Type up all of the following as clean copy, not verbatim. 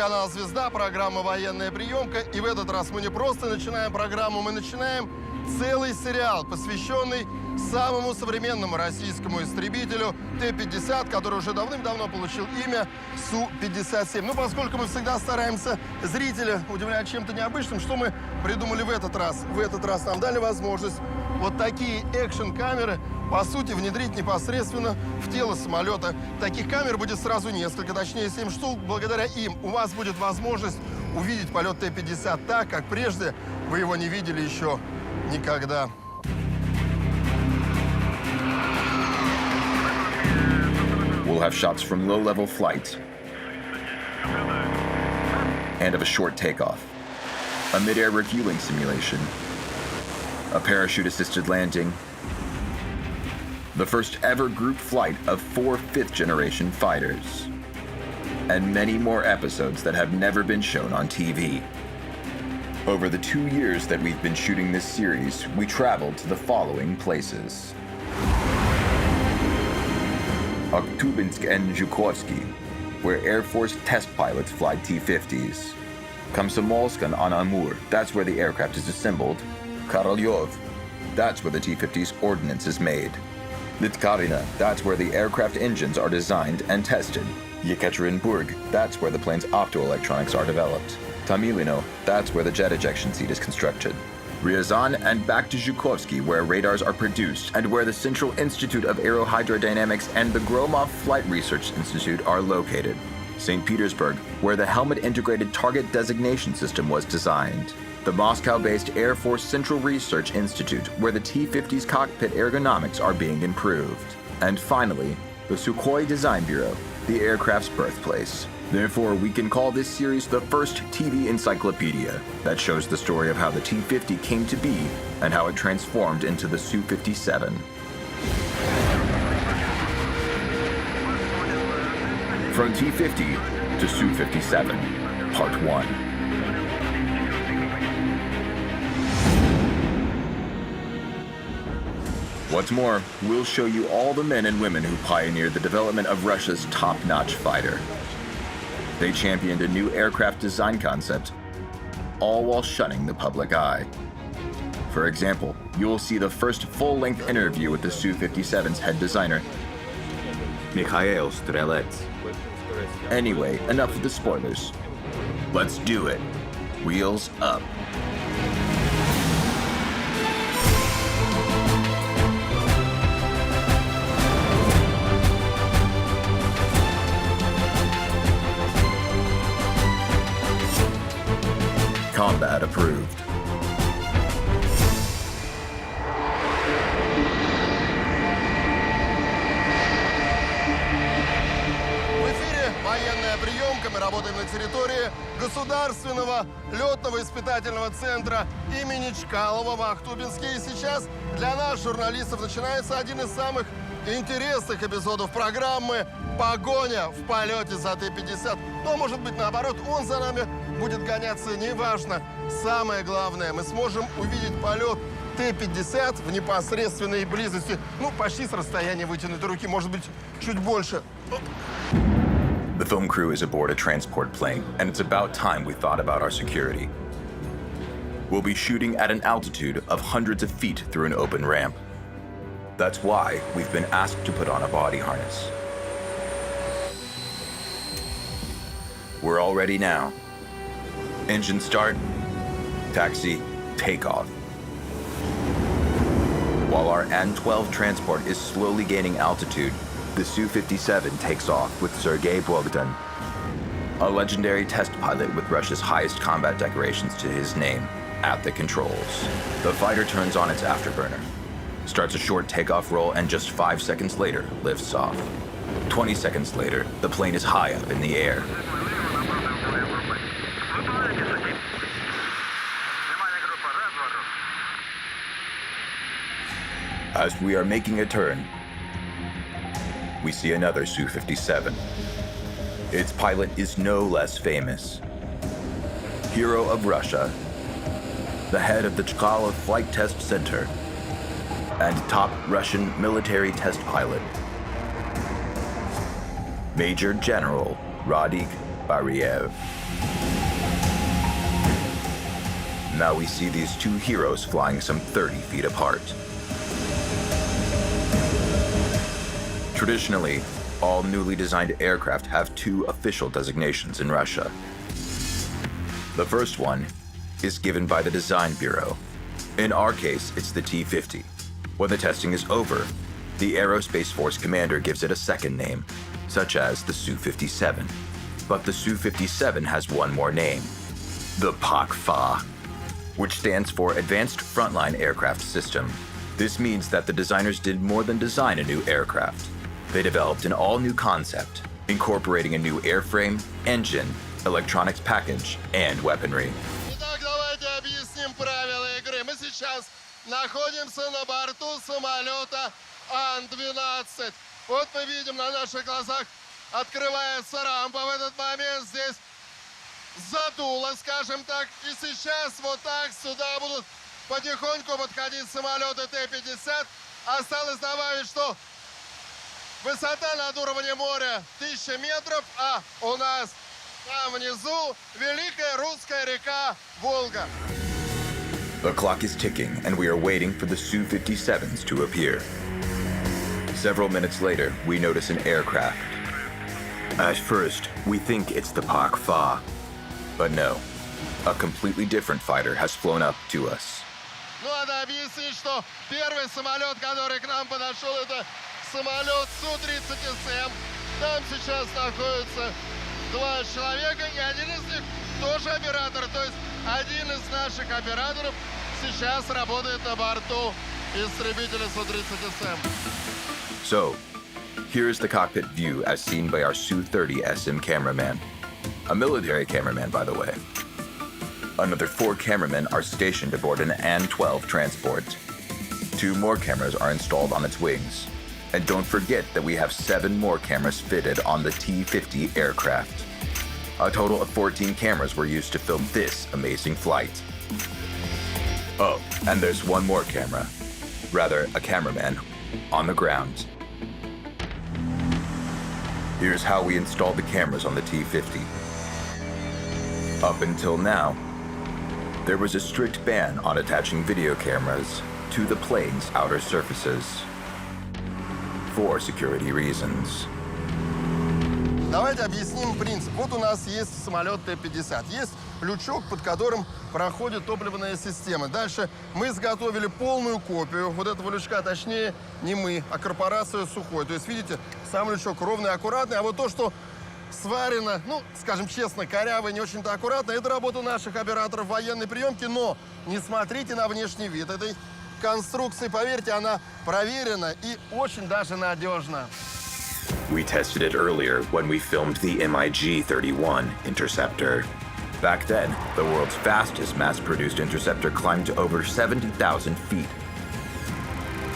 телеканал «Звезда», программа «Военная приемка». И в этот раз мы не просто начинаем программу, мы начинаем целый сериал, посвященный самому современному российскому истребителю Т-50, который уже давным-давно получил имя Су-57. Ну, поскольку мы всегда стараемся зрителя удивлять чем-то необычным, что мы придумали в этот раз? В этот раз нам дали возможность вот такие экшн-камеры, по сути, внедрить непосредственно в тело самолета. Таких камер будет сразу несколько, точнее 7 штук. Благодаря им у вас будет возможность увидеть полет Т-50 так, как прежде вы его не видели еще никогда. We'll have shots from low-level flight and of a short takeoff, a mid-air refueling simulation, a parachute-assisted landing, the first ever group flight of 4 fifth-generation fighters, and many more episodes that have never been shown on TV. Over the 2 years that we've been shooting this series, we traveled to the following places. Aktubinsk and Zhukovsky, where Air Force test pilots fly T-50s. Komsomolsk on Amur, that's where the aircraft is assembled. Korolyov, that's where the T-50's ordnance is made. Litkarina, that's where the aircraft engines are designed and tested. Yekaterinburg, that's where the plane's optoelectronics are developed. Tamilino, that's where the jet ejection seat is constructed. Ryazan and back to Zhukovsky, where radars are produced and where the Central Institute of Aerohydrodynamics and the Gromov Flight Research Institute are located. St. Petersburg, where the Helmet Integrated Target Designation System was designed. The Moscow-based Air Force Central Research Institute, where the T-50's cockpit ergonomics are being improved. And finally, the Sukhoi Design Bureau, the aircraft's birthplace. Therefore, we can call this series the first TV encyclopedia that shows the story of how the T-50 came to be and how it transformed into the Su-57. From T-50 to Su-57, Part 1. What's more, we'll show you all the men and women who pioneered the development of Russia's top-notch fighter. They championed a new aircraft design concept, all while shunning the public eye. For example, you'll see the first full-length interview with the Su-57's head designer, Mikhail Strelets. Anyway, enough of the spoilers. Let's do it. Wheels up. Combat approved. В эфире военная приемка. Мы работаем на территории Государственного летного испытательного центра имени Чкалова в Ахтубинске. И сейчас для нас, журналистов, начинается один из самых интересных эпизодов программы «Погоня в полете за Т-50». Но, может быть, наоборот, он за нами будет гоняться, неважно. Самое главное, мы сможем увидеть полет Т-50 в непосредственной близости. Ну, почти с расстояния вытянутой руки, может быть, чуть больше. The film crew is aboard a transport plane, and it's about time we thought about our security. We'll be shooting at an altitude of hundreds of feet through an open ramp. That's why we've been asked to put on a body harness. We're all ready now. Engine start, taxi, takeoff. While our An-12 transport is slowly gaining altitude, the Su-57 takes off with Sergei Bogdan, a legendary test pilot with Russia's highest combat decorations to his name, at the controls. The fighter turns on its afterburner, starts a short takeoff roll, and just 5 seconds later, lifts off. 20 seconds later, the plane is high up in the air. As we are making a turn, we see another Su-57. Its pilot is no less famous. Hero of Russia, the head of the Chkalov Flight Test Center, and top Russian military test pilot, Major General Radik barrière. Now we see these two heroes flying some 30 feet apart. Traditionally, all newly designed aircraft have two official designations in Russia. The first one is given by the Design Bureau. In our case, it's the T-50. When the testing is over, the Aerospace Force commander gives it a second name, such as the Su-57. But the Su-57 has one more name, the PAK-FA, which stands for Advanced Frontline Aircraft System. This means that the designers did more than design a new aircraft. They developed an all-new concept, incorporating a new airframe, engine, electronics package, and weaponry. Итак, давайте объясним правила игры. Мы сейчас находимся на борту самолета Ан-12. Вот мы видим на наших глазах, открывается рампа. В этот момент здесь задуло, скажем так. И сейчас вот так сюда будут потихоньку подходить самолеты Т-50. Осталось добавить, что высота над уровнем моря 1000 метров, а у нас там внизу великая русская река Волга. The clock is ticking, and we are waiting for the Su-57s to appear. Several minutes later, we notice an aircraft. At first, we think it's the PAK-FA, but no. A completely different fighter has flown up to us. Ну, надо объяснить, что первый самолет, который к нам подошел, это самолет Су-30СМ. Там сейчас находятся два человека, и один из них тоже оператор. То есть один из наших операторов сейчас работает на борту истребителя Су-30СМ. So, here is the cockpit view as seen by our Su-30SM cameraman. A military cameraman, by the way. Another 4 cameramen are stationed aboard an An-12 transport. 2 more cameras are installed on its wings. And don't forget that we have 7 more cameras fitted on the T-50 aircraft. A total of 14 cameras were used to film this amazing flight. Oh, and there's one more camera. Rather, a cameraman on the ground. Here's how we installed the cameras on the T-50. Up until now, there was a strict ban on attaching video cameras to the plane's outer surfaces for security reasons. Давайте объясним принцип. Вот у нас есть самолет Т-50. Есть лючок, под которым проходит топливная система. Дальше мы изготовили полную копию вот этого лючка, точнее, не мы, а корпорация Sukhoi. То есть, видите, сам лючок ровный, аккуратный, а вот то, что сварено, ну, скажем честно, коряво и не очень-то аккуратно, это работа наших операторов военной приемки, но не смотрите на внешний вид этой конструкции, поверьте, она проверена и очень даже надежна. We tested it earlier when we filmed the MiG-31 interceptor. Back then, the world's fastest mass-produced interceptor climbed to over 70,000 feet,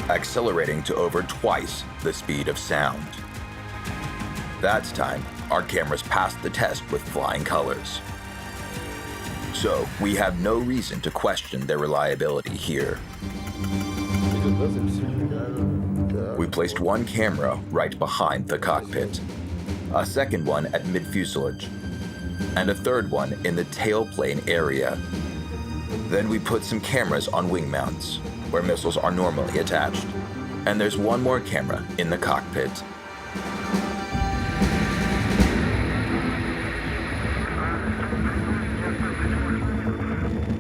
accelerating to over twice the speed of sound. That time, our cameras passed the test with flying colors. So, we have no reason to question their reliability here. We placed one camera right behind the cockpit, a second one at mid-fuselage, and a third one in the tailplane area. Then we put some cameras on wing mounts, where missiles are normally attached. And there's one more camera in the cockpit.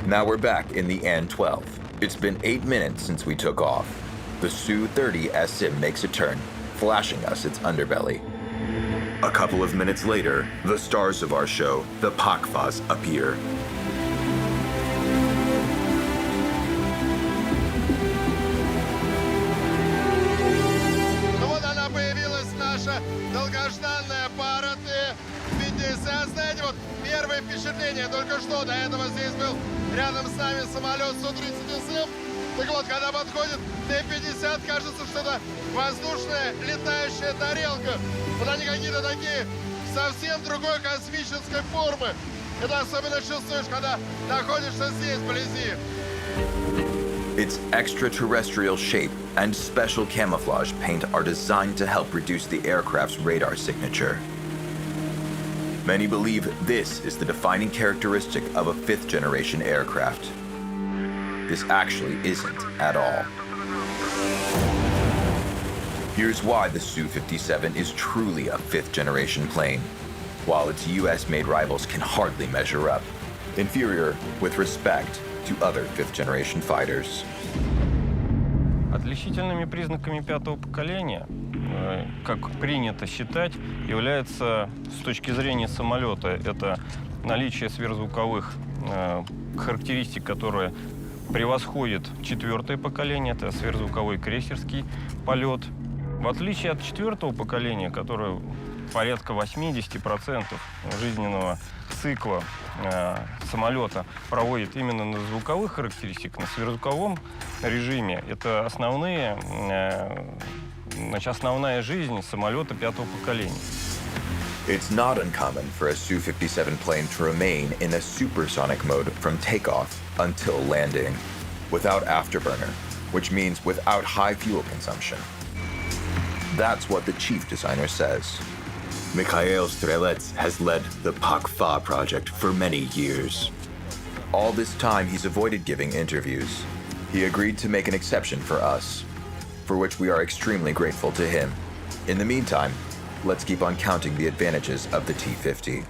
Now we're back in the An-12. It's been 8 minutes since we took off. The Su-30SM makes a turn, flashing us its underbelly. A couple of minutes later, the stars of our show, the PAK-FAs, appear. Ну вот она появилась, наша долгожданная пара Т-50. Знаете, вот первое впечатление только что. До этого здесь был рядом с нами самолет Су-30СМ. Так вот, когда подходит Т-50, кажется, что это воздушная летающая тарелка. Вот они какие-то такие совсем другой космической формы. Это особенно чувствуешь, когда находишься здесь, вблизи. Its extraterrestrial shape and special camouflage paint are designed to help reduce the aircraft's radar signature. Many believe this is the defining characteristic of a fifth-generation aircraft. This actually isn't at all. Here's why the Su-57 is truly a fifth-generation plane, while its US-made rivals can hardly measure up, inferior with respect to other fifth-generation fighters. Отличительными признаками пятого поколения, как принято считать, является с точки зрения самолета это наличие сверхзвуковых характеристик, которые превосходят четвертое поколение, это сверхзвуковой крейсерский полет. В отличие от четвертого поколения, которое порядка 80% жизненного цикла самолета проводит именно на звуковых характеристиках, на сверхзвуковом режиме, это основная жизнь самолета пятого поколения. It's not uncommon for a Su-57 plane to remain in a supersonic mode from takeoff until landing, without afterburner, which means without high fuel consumption. That's what the chief designer says. Mikhail Strelets has led the Pak-Fa project for many years. All this time, he's avoided giving interviews. He agreed to make an exception for us, for which we are extremely grateful to him. In the meantime, let's keep on counting the advantages of the T-50.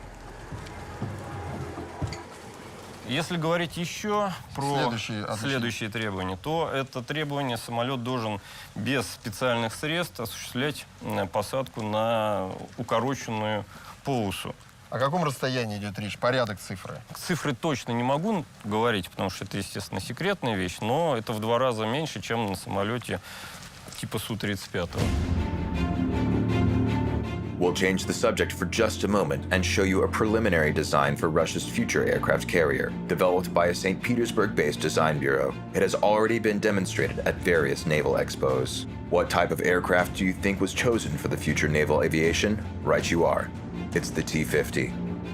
Если говорить еще про Следующие следующие требования, то это требование: самолет должен без специальных средств осуществлять посадку на укороченную полосу. О каком расстоянии идет речь? Порядок цифры? Цифры точно не могу говорить, потому что это, естественно, секретная вещь, но это в 2 раза меньше, чем на самолете типа Су-35. We'll change the subject for just a moment and show you a preliminary design for Russia's future aircraft carrier, developed by a St. Petersburg-based design bureau. It has already been demonstrated at various naval expos. What type of aircraft do you think was chosen for the future naval aviation? Right you are. It's the T-50.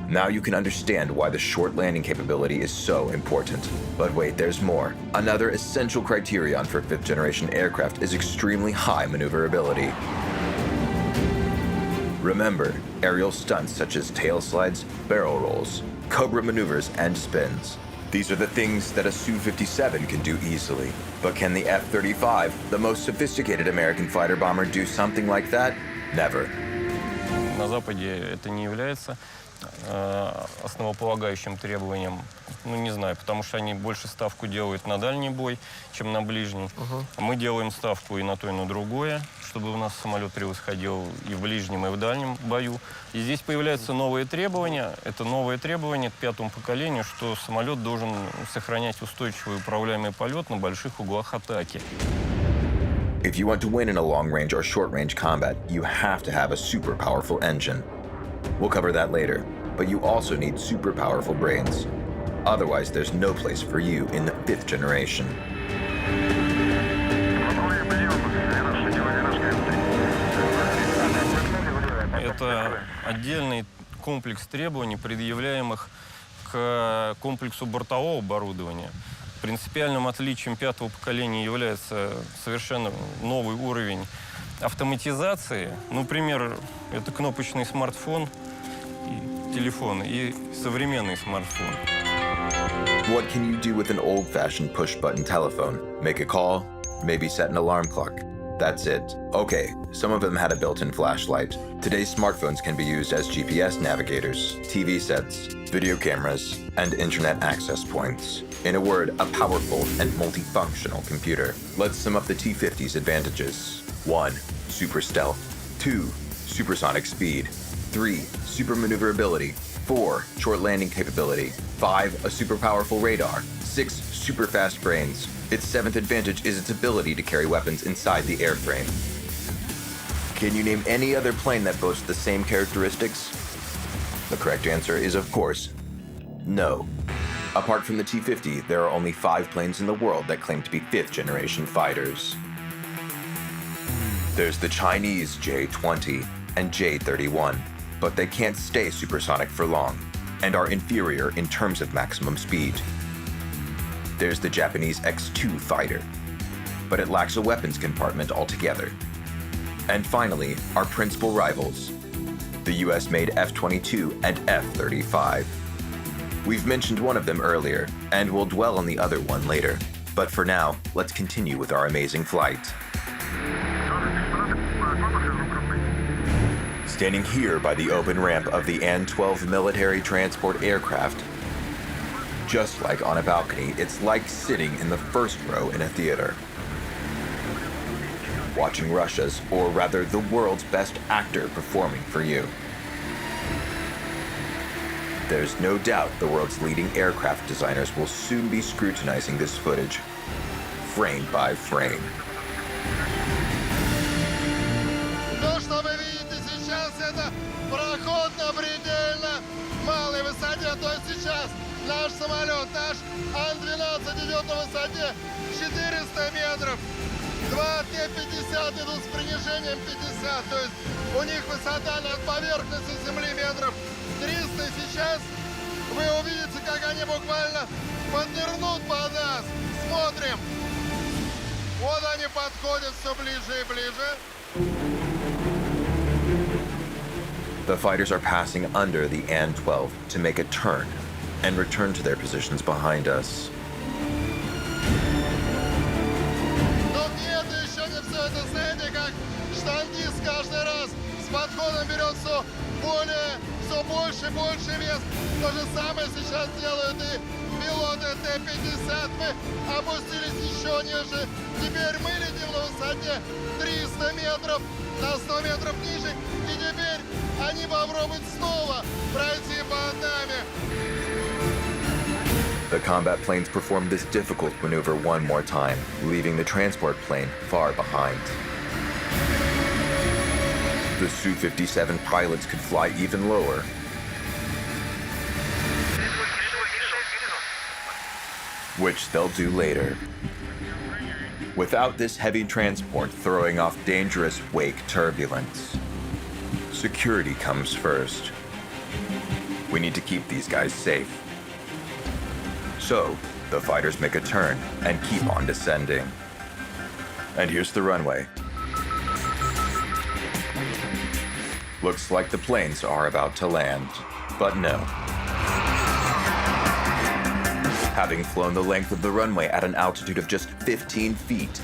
Now you can understand why the short landing capability is so important. But wait, there's more. Another essential criterion for fifth-generation aircraft is extremely high maneuverability. Remember, aerial stunts such as tail slides, barrel rolls, cobra maneuvers, and spins. These are the things that a Su-57 can do easily. But can the F-35, the most sophisticated American fighter bomber, do something like that? Never. На Западе это не является основополагающим требованием, ну, не знаю, потому что они больше ставку делают на дальний бой, чем на ближний. Мы делаем ставку и на то, и на другое, чтобы у нас самолет превосходил и в ближнем, и в дальнем бою. И здесь появляются новые требования. Это новые требования к пятому поколению, что самолет должен сохранять устойчивый управляемый полет на больших углах атаки. If you want to win in a long-range or short-range combat, you have to have a super powerful engine. We'll cover that later, but you also need super powerful brains. Otherwise, there's no place for you in the fifth generation. Это отдельный комплекс требований, предъявляемых к комплексу бортового оборудования. Принципиальным отличием пятого поколения является совершенно новый уровень автоматизации. Например, это кнопочный смартфон, и телефон и современный смартфон. What can you do with an old-fashioned push-button telephone? Make a call, maybe set an alarm clock. That's it. Okay, some of them had a built-in flashlight. Today's smartphones can be used as GPS navigators, TV sets, video cameras, and internet access points. In a word, a powerful and multifunctional computer. Let's sum up the T-50's advantages. 1. Super stealth. 2. Supersonic speed. 3. Super maneuverability. 4. Short landing capability. 5. A super powerful radar. 6. Super fast brains. Its 7th advantage is its ability to carry weapons inside the airframe. Can you name any other plane that boasts the same characteristics? The correct answer is, of course, no. Apart from the T-50, there are only 5 planes in the world that claim to be 5th-generation fighters. There's the Chinese J-20 and J-31, but they can't stay supersonic for long and are inferior in terms of maximum speed. There's the Japanese X-2 fighter, but it lacks a weapons compartment altogether. And finally, our principal rivals, the US-made F-22 and F-35. We've mentioned one of them earlier, and we'll dwell on the other one later. But for now, let's continue with our amazing flight. Standing here by the open ramp of the An-12 military transport aircraft, just like on a balcony, it's like sitting in the first row in a theater. Watching Russia's, or rather the world's best actor performing for you. There's no doubt the world's leading aircraft designers will soon be scrutinizing this footage, frame by frame. То, что вы видите сейчас, это проход на предельно малой высоте. То есть сейчас наш самолет, наш Ан-12 идет на высоте 400 метров. Два Т-50 идут с принижением 50. То есть у них высота над поверхностью земли метров 300. Сейчас вы увидите, как они буквально поднырнут под нас. Смотрим. Вот они подходят все ближе и ближе. The fighters are passing under the An-12 to make a turn and return to their positions behind us. Но нет, еще не все. Это, знаете, как штангист каждый раз с подходом берет все больше и больше вес. То же самое сейчас делают и пилоты Т-50. Мы опустились еще ниже. Теперь мы летим на высоте 300 метров, на 100 метров ниже. И теперь они попробуют снова пройти под нами. The combat planes perform this difficult maneuver one more time, leaving the transport plane far behind. The Su-57 pilots could fly even lower. Which they'll do later. Without this heavy transport throwing off dangerous wake turbulence. Security comes first. We need to keep these guys safe. So, the fighters make a turn and keep on descending. And here's the runway. Looks like the planes are about to land, but no. Having flown the length of the runway at an altitude of just 15 feet,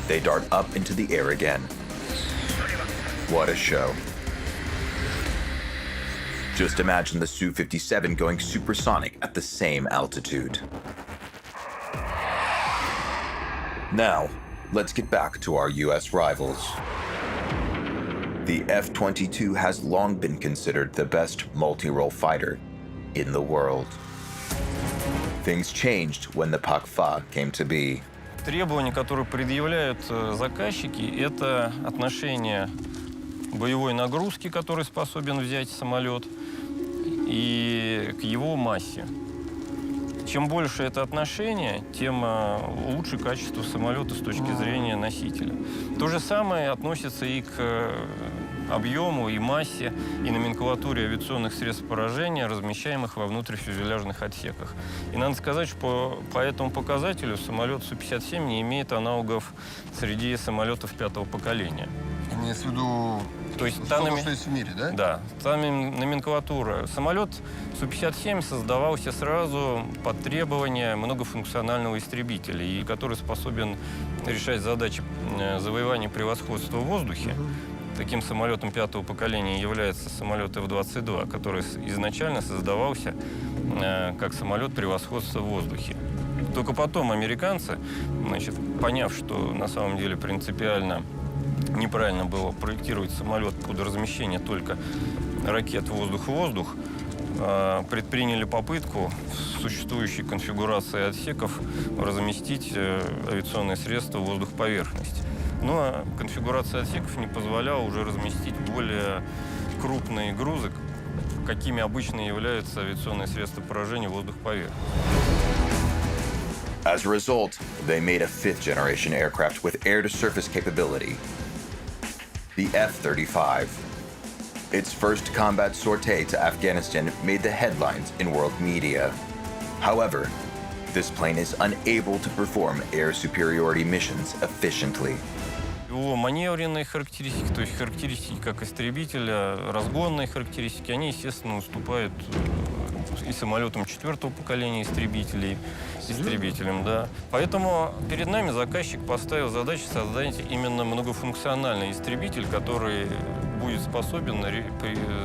they dart up into the air again. What a show. Just imagine the Su-57 going supersonic at the same altitude. Now, let's get back to our US rivals. The F-22 has long been considered the best multi-role fighter in the world. Things changed when the Pak-Fa came to be. Требования, которые предъявляют заказчики, это отношение боевой нагрузки, который способен взять самолет, и к его массе. Чем больше это отношение, тем лучше качество самолета с точки зрения носителя. То же самое относится и к объему, и массе, и номенклатуре авиационных средств поражения, размещаемых во внутрифюзеляжных отсеках. И надо сказать, что по этому показателю самолет Су-57 не имеет аналогов среди самолетов пятого поколения. Имеется в виду То есть что есть в мире, да? Да, та номенклатура. Самолет Су-57 создавался сразу под требования многофункционального истребителя, и который способен решать задачи завоевания превосходства в воздухе. Таким самолетом пятого поколения является самолет F-22, который изначально создавался как самолет превосходства в воздухе. Только потом американцы, поняв, что на самом деле принципиально неправильно было проектировать самолет под размещение только ракет воздух-воздух, предприняли попытку в существующей конфигурации отсеков разместить авиационные средства воздух-поверхность. Но конфигурация отсеков не позволяла уже разместить более крупные грузы, какими обычно являются авиационные средства поражения воздух-поверхность. As a result, they made a fifth-generation aircraft with air-to-surface capability, the F-35. Its first combat sortie to Afghanistan made the headlines in world media. However, this plane is unable to perform air superiority missions efficiently. Его маневренные характеристики, то есть характеристики как истребителя, разгонные характеристики, они, естественно, уступают и самолетам 4-го поколения истребителей, истребителям, да. Поэтому перед нами заказчик поставил задачу создать именно многофункциональный истребитель, который будет способен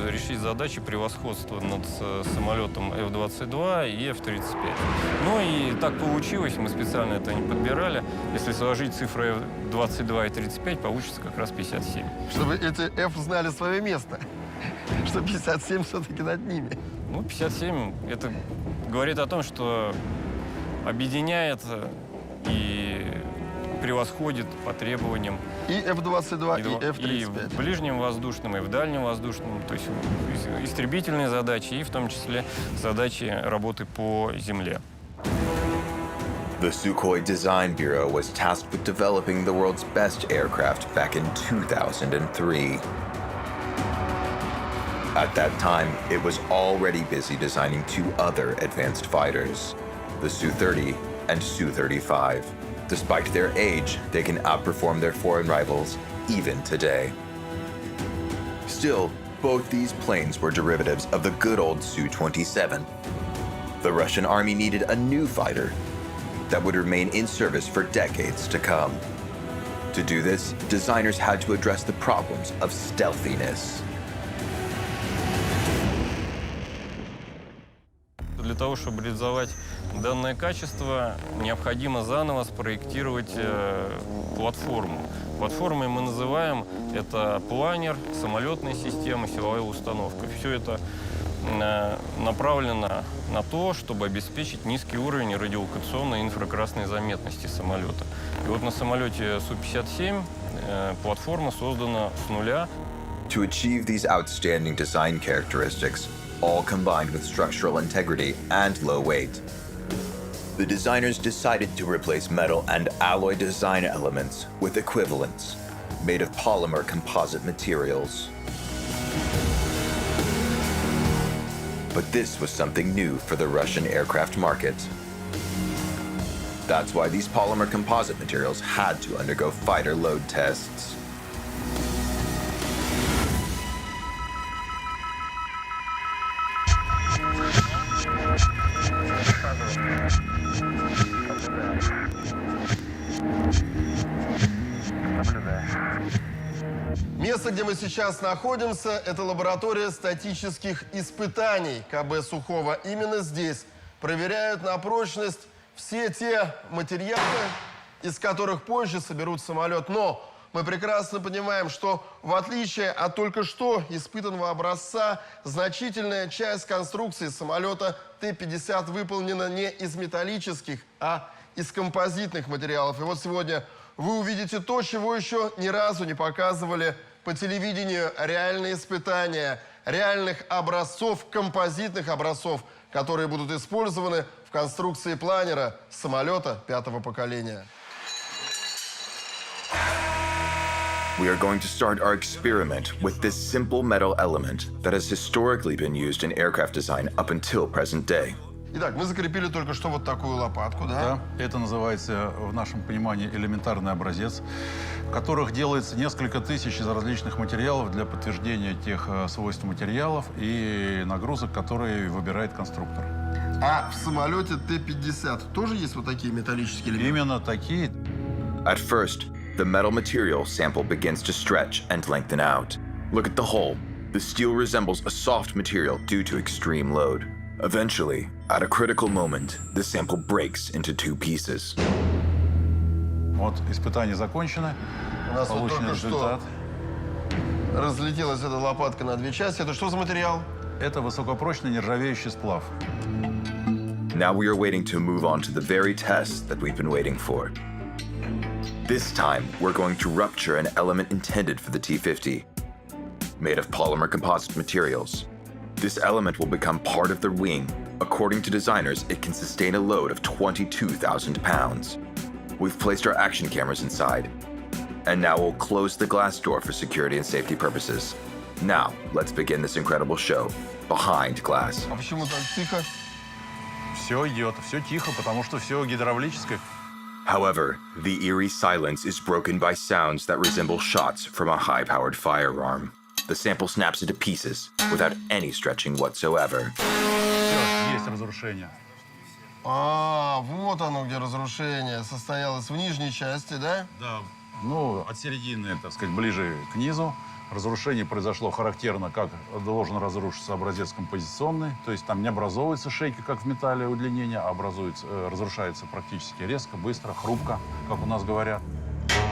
решить задачи превосходства над самолетом F-22 и F-35. Ну и так получилось, мы специально это не подбирали. Если сложить цифры F-22 и 35, получится как раз 57. Чтобы эти F знали свое место, что 57 все-таки над ними. Ну, 57, это говорит о том, что объединяет и превосходит по требованиям И F-22, и и F-35. в ближнем воздушном, и в дальнем воздушном, то есть истребительные задачи, и в том числе задачи работы по земле. The Sukhoi Design Bureau was tasked with developing the world's best aircraft back in 2003. At that time, it was already busy designing two other advanced fighters, the Su-30 and Su-35. Despite their age, they can outperform their foreign rivals even today. Still, both these planes were derivatives of the good old Su-27. The Russian army needed a new fighter that would remain in service for decades to come. To do this, designers had to address the problems of stealthiness. Для того, чтобы реализовать данное качество, необходимо заново спроектировать платформу. Платформой мы называем это планер, самолетная система, силовая установка. Все это направлено на то, чтобы обеспечить низкий уровень радиолокационной и инфракрасной заметности самолета. И вот на самолете Су-57 платформа создана с нуля. To achieve these outstanding design characteristics, all combined with structural integrity and low weight, the designers decided to replace metal and alloy design elements with equivalents made of polymer composite materials. But this was something new for the Russian aircraft market. That's why these polymer composite materials had to undergo fighter load tests. Место, где мы сейчас находимся, это лаборатория статических испытаний КБ Сухого. Именно здесь проверяют на прочность все те материалы, из которых позже соберут самолет. Но мы прекрасно понимаем, что в отличие от только что испытанного образца, значительная часть конструкции самолета Т-50 выполнена не из металлических, а из композитных материалов. И вот сегодня вы увидите то, чего еще ни разу не показывали по телевидению: реальные испытания реальных образцов, композитных образцов, которые будут использованы в конструкции планера самолета 5-го поколения. We are going to start our experiment with this simple metal element that has historically been used in aircraft design up until present day. Итак, мы закрепили только что вот такую лопатку, да? Да, это называется в нашем понимании элементарный образец, в которых делается несколько тысяч из различных материалов для подтверждения тех свойств материалов и нагрузок, которые выбирает конструктор. А в самолете Т-50 тоже есть вот такие металлические элементы? Именно такие. At first, the metal material sample begins to stretch and lengthen out. Look at the hole. The steel resembles a soft material due to extreme load. Eventually, at a critical moment, the sample breaks into two pieces. Вот испытания закончены. У нас вот Получен только результат. что разлетелась эта лопатка на две части. Это что за материал? Это высокопрочный нержавеющий сплав. Now we are waiting to move on to the very test that we've been waiting for. This time, we're going to rupture an element intended for the T-50, made of polymer composite materials. This element will become part of the wing. According to designers, it can sustain a load of 22,000 pounds. We've placed our action cameras inside. And now we'll close the glass door for security and safety purposes. Now, let's begin this incredible show, Behind Glass. А почему так тихо? Все идет, все тихо, потому что все гидравлическое. However, the eerie silence is broken by sounds that resemble shots from a high-powered firearm. The sample snaps into pieces without any stretching whatsoever. Все, есть разрушение. Вот оно, где разрушение состоялось в нижней части, да? Да. Ну, от середины, так сказать, ближе к низу. Разрушение произошло характерно, как должен разрушиться образец композиционный. То есть там не образовываются шейки, как в металле, удлинения, а разрушается практически резко, быстро, хрупко, как у нас говорят.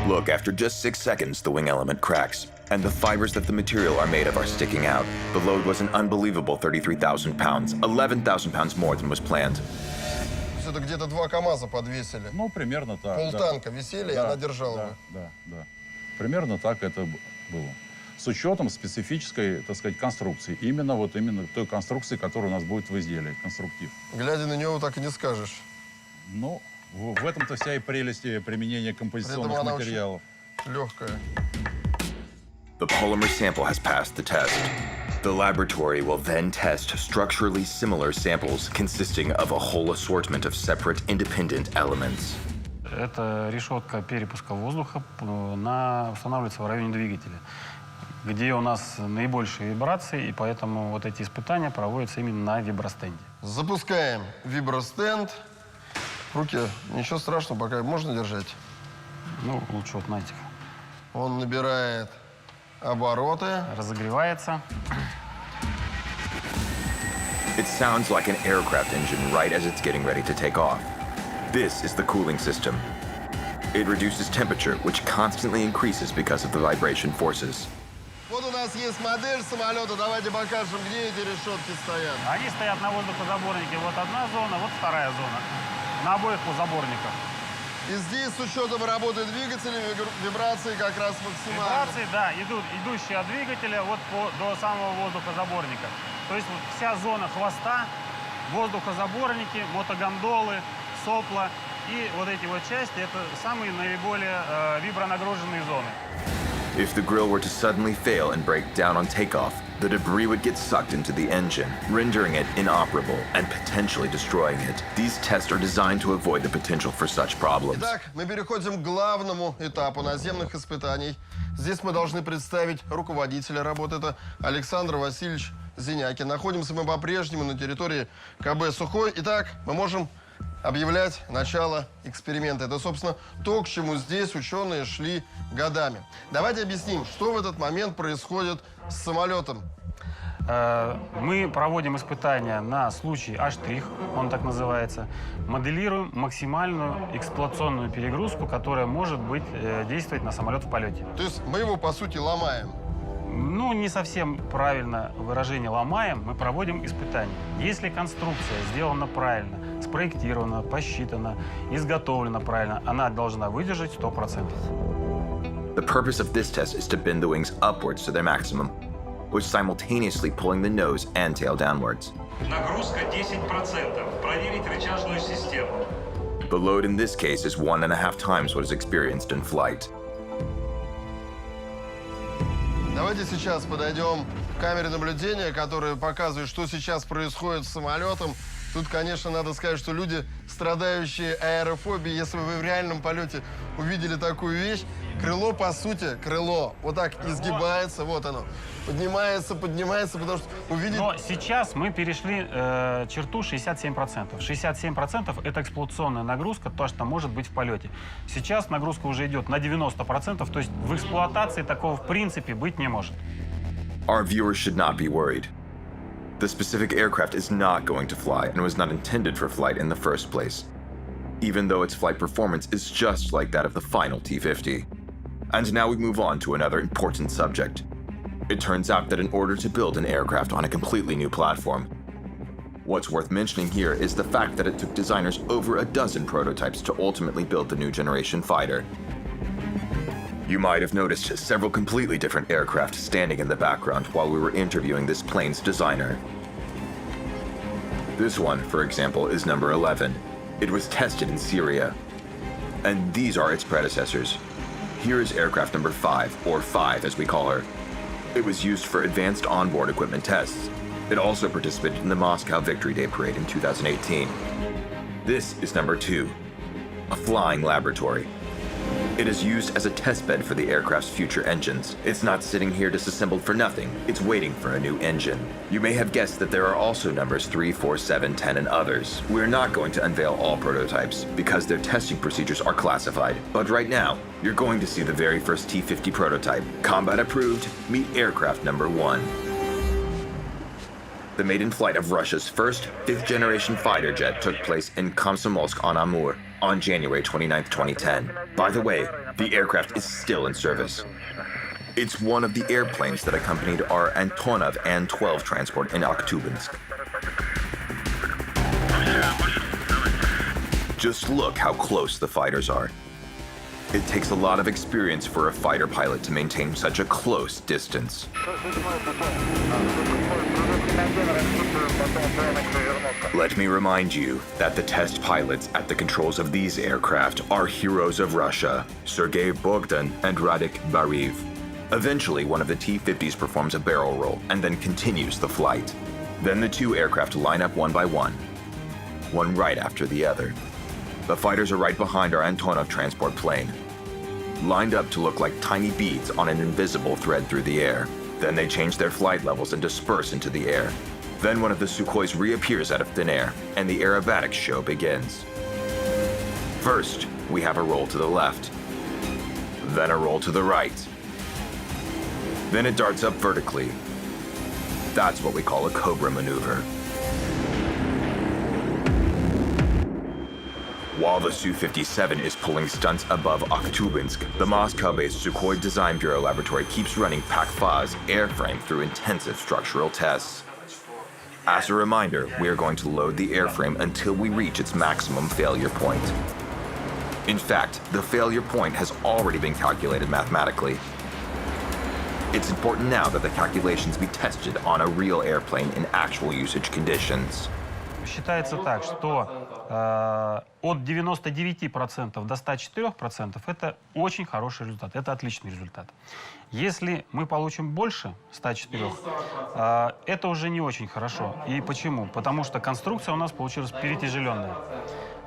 Look, after just 6 seconds, the wing element cracks, and the fibers that the material are made of are sticking out. The load was an unbelievable 33,000 pounds, 11,000 pounds more than was planned. То есть это где-то 2 КАМАЗа подвесили. Ну, примерно так. Полтанка висели, и она держала. Да. Примерно так это было. С учетом специфической, так сказать, конструкции. Именно той конструкции, которая у нас будет в изделии, конструктив. Глядя на него, так и не скажешь. Ну, в этом-то вся и прелесть применения композиционных материалов. Легкая. The polymer sample has passed the test. The laboratory will then test structurally similar samples consisting of a whole assortment of separate independent elements. Это решетка перепуска воздуха устанавливается в районе двигателя, где у нас наибольшие вибрации, и поэтому вот эти испытания проводятся именно на вибростенде. Запускаем вибростенд. Руки, ничего страшного, пока можно держать. Ну, лучше вот на этих. Он набирает обороты. Разогревается. It sounds like an aircraft engine right as it's getting ready to take off. This is the cooling system. It reduces temperature, which constantly increases because of the vibration forces. Вот у нас есть модель самолета. Давайте покажем, где эти решетки стоят. Они стоят на воздухозаборнике. Вот одна зона, вот вторая зона. На обоих заборниках. И здесь с учетом работы двигателя вибрации как раз максимально. Вибрации, да, идущие от двигателя вот до самого воздухозаборника. То есть вот вся зона хвоста, воздухозаборники, мотогондолы, сопла и вот эти вот части — это самые наиболее вибронагруженные зоны. If the grill were to suddenly fail and break down on takeoff, the debris would get sucked into the engine, rendering it inoperable and potentially destroying it. These tests are designed to avoid the potential for such problems. Итак, мы переходим к главному этапу наземных испытаний. Здесь мы должны представить руководителя работы. Это Александр Васильевич Зинякин. Находимся мы по-прежнему на территории КБ «Сухой». Итак, мы можем объявлять начало эксперимента. Это, собственно, то, к чему здесь ученые шли годами. Давайте объясним, что в этот момент происходит с самолетом. Мы проводим испытания на случай А', он так называется. Моделируем максимальную эксплуатационную перегрузку, которая может действовать на самолет в полете. То есть мы его, по сути, ломаем. Ну, не совсем правильно выражение «ломаем», мы проводим испытания. Если конструкция сделана правильно, спроектирована, посчитана, изготовлена правильно, она должна выдержать 100%. The purpose of this test is to bend the wings upwards to their maximum, with simultaneously pulling the nose and tail downwards. Нагрузка 10%. Проверить рычажную систему. The load in this case is 1.5 times what is experienced in flight. Давайте сейчас подойдем к камере наблюдения, которая показывает, что сейчас происходит с самолетом. Тут, конечно, надо сказать, что люди, страдающие аэрофобией, если бы вы в реальном полете увидели такую вещь, крыло, по сути, крыло вот так изгибается, вот оно, поднимается, потому что увидеть... Но сейчас мы перешли черту 67%. 67% — это эксплуатационная нагрузка, то, что может быть в полете. Сейчас нагрузка уже идет на 90%, то есть в эксплуатации такого в принципе быть не может. Our viewers should not be worried. The specific aircraft is not going to fly and was not intended for flight in the first place, even though its flight performance is just like that of the final T-50. And now we move on to another important subject. It turns out that in order to build an aircraft on a completely new platform, what's worth mentioning here is the fact that it took designers over a dozen prototypes to ultimately build the new generation fighter. You might have noticed several completely different aircraft standing in the background while we were interviewing this plane's designer. This one, for example, is number 11. It was tested in Syria. And these are its predecessors. Here is aircraft number 5, or 5 as we call her. It was used for advanced onboard equipment tests. It also participated in the Moscow Victory Day Parade in 2018. This is number 2. a flying laboratory. It is used as a testbed for the aircraft's future engines. It's not sitting here disassembled for nothing. It's waiting for a new engine. You may have guessed that there are also numbers 3, 4, 7, 10, and others. We're not going to unveil all prototypes because their testing procedures are classified. But right now, you're going to see the very first T-50 prototype. Combat approved, meet aircraft number 1. The maiden flight of Russia's first 5th-generation fighter jet took place in Komsomolsk-on-Amur on January 29, 2010. By the way, the aircraft is still in service. It's one of the airplanes that accompanied our Antonov An-12 transport in Aktubinsk. Just look how close the fighters are. It takes a lot of experience for a fighter pilot to maintain such a close distance. Let me remind you that the test pilots at the controls of these aircraft are heroes of Russia, Sergei Bogdan and Radik Bariv. Eventually, one of the T-50s performs a barrel roll and then continues the flight. Then the two aircraft line up one by one right after the other. The fighters are right behind our Antonov transport plane, lined up to look like tiny beads on an invisible thread through the air. Then they change their flight levels and disperse into the air. Then one of the Sukhois reappears out of thin air, and the aerobatics show begins. First, we have a roll to the left, then a roll to the right. Then it darts up vertically. That's what we call a Cobra maneuver. While the Su-57 is pulling stunts above Aktubinsk, the Moscow-based Sukhoi Design Bureau laboratory keeps running PAK-FA's airframe through intensive structural tests. As a reminder, we are going to load the airframe until we reach its maximum failure point. In fact, the failure point has already been calculated mathematically. It's important now that the calculations be tested on a real airplane in actual usage conditions. Считается так, что от 99% до 104% это очень хороший результат, это отличный результат. Если мы получим больше 104, это уже не очень хорошо. И почему? Потому что конструкция у нас получилась перетяжеленная.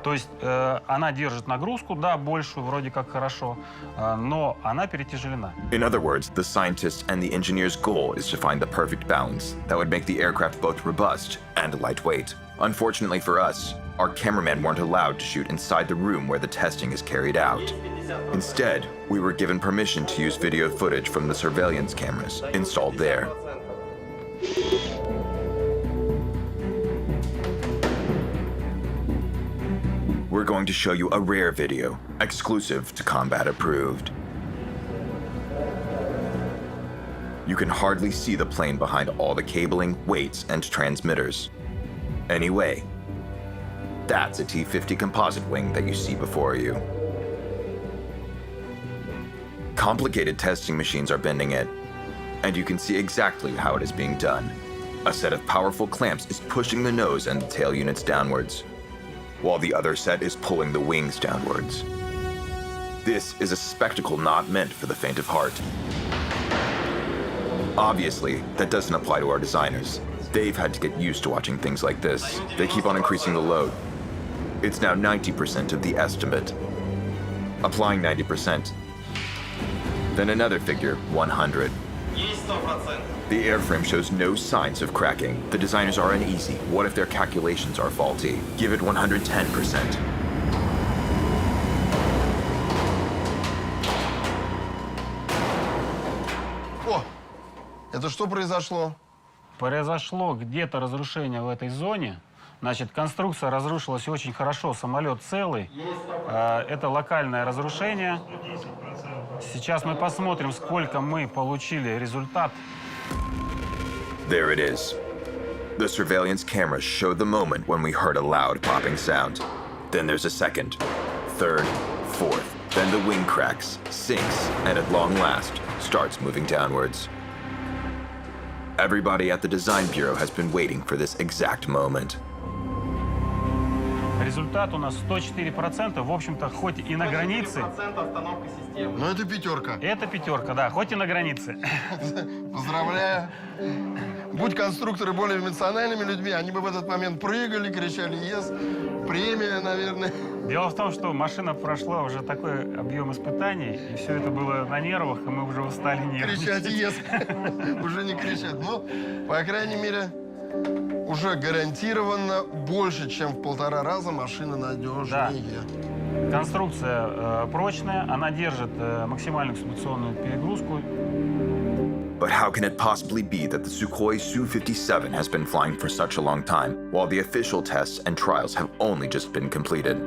То есть она держит нагрузку, да, большую, вроде как хорошо, но она перетяжелена. In other words, the scientist and the engineer's goal is to find the perfect balance that would make the aircraft both robust and lightweight. Unfortunately for us, our cameramen weren't allowed to shoot inside the room where the testing is carried out. Instead, we were given permission to use video footage from the surveillance cameras installed there. We're going to show you a rare video, exclusive to Combat Approved. You can hardly see the plane behind all the cabling, weights, and transmitters. Anyway, that's a T-50 composite wing that you see before you. Complicated testing machines are bending it, and you can see exactly how it is being done. A set of powerful clamps is pushing the nose and the tail units downwards, while the other set is pulling the wings downwards. This is a spectacle not meant for the faint of heart. Obviously, that doesn't apply to our designers. They've had to get used to watching things like this. They keep on increasing the load. It's now 90% of the estimate. Applying 90%. Then another figure, 100. The airframe shows no signs of cracking. The designers are uneasy. What if their calculations are faulty? Give it 110%. О, это что произошло? Произошло где-то разрушение в этой зоне. Значит, конструкция разрушилась очень хорошо, самолет целый. Это локальное разрушение. Сейчас мы посмотрим, сколько мы получили результат. There it is. The surveillance cameras showed the moment when we heard a loud popping sound. Then there's a second, third, fourth. Then the wing cracks, sinks, and at long last, starts moving downwards. Everybody at the design bureau has been waiting for this exact moment. Результат у нас 104%, в общем-то, хоть и на границе. Но это пятерка. Это пятерка, да, хоть и на границе. Поздравляю. Будь конструкторы более эмоциональными людьми, они бы в этот момент прыгали, кричали «Ес». премия, наверное. Дело в том, что машина прошла уже такой объем испытаний, и все это было на нервах, и мы уже устали Кричать нервничать. yes. Уже не кричат. Ну, по крайней мере, уже гарантированно больше, чем в 1,5 раза машина надежнее. Конструкция прочная, она держит максимальную эксплуатационную перегрузку. But how can it possibly be that the Sukhoi Su-57 has been flying for such a long time, while the official tests and trials have only just been completed?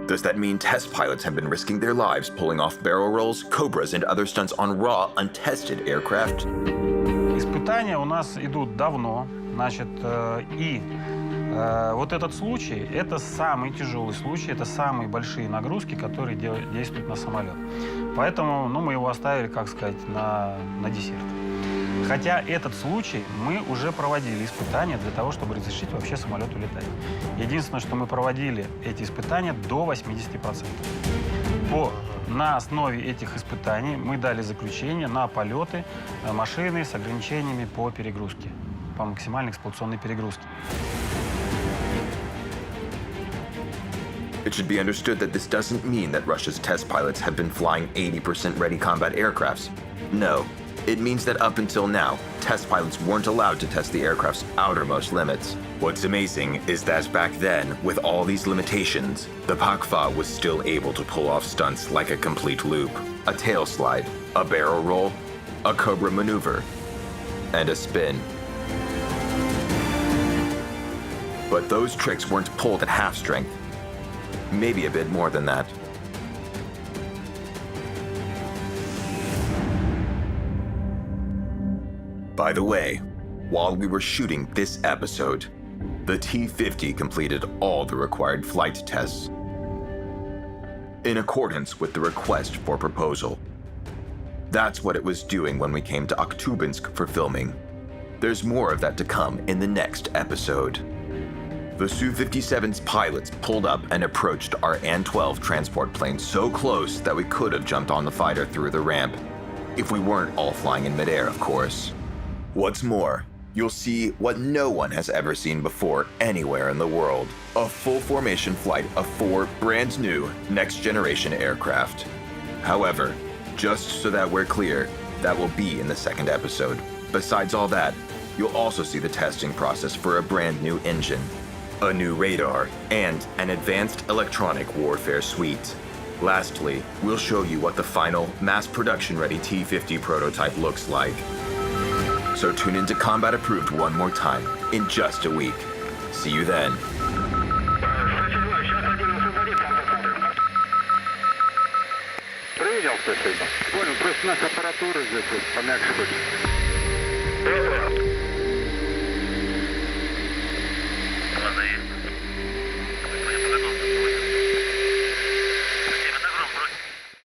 Does that mean test pilots have been risking their lives pulling off barrel rolls, cobras, and other stunts on raw, untested aircraft? Испытания у нас идут давно, значит, вот этот случай, это самый тяжелый случай, это самые большие нагрузки, которые действуют на самолет. Поэтому, мы его оставили, как сказать, на десерт. Хотя этот случай мы уже проводили испытания для того, чтобы разрешить вообще самолету летать. Единственное, что мы проводили эти испытания до 80%. На основе этих испытаний мы дали заключение на полеты машины с ограничениями по перегрузке, по максимальной эксплуатационной перегрузке. It should be understood that this doesn't mean that Russia's test pilots have been flying 80% ready combat aircrafts. No, it means that up until now, test pilots weren't allowed to test the aircraft's outermost limits. What's amazing is that back then, with all these limitations, the Pakfa was still able to pull off stunts like a complete loop, a tail slide, a barrel roll, a cobra maneuver, and a spin. But those tricks weren't pulled at half strength. Maybe a bit more than that. By the way, while we were shooting this episode, the T-50 completed all the required flight tests in accordance with the request for proposal. That's what it was doing when we came to Aktubinsk for filming. There's more of that to come in the next episode. The Su-57's pilots pulled up and approached our An-12 transport plane so close that we could have jumped on the fighter through the ramp. If we weren't all flying in midair, of course. What's more, you'll see what no one has ever seen before anywhere in the world. A full formation flight of 4 brand new next-generation aircraft. However, just so that we're clear, that will be in the second episode. Besides all that, you'll also see the testing process for a brand new engine, a new radar, and an advanced electronic warfare suite. Lastly, we'll show you what the final mass production-ready T-50 prototype looks like. So tune into Combat Approved one more time in just a week. See you then. Принял, спасибо. Понял, просто наша аппаратура здесь вот помягче будет.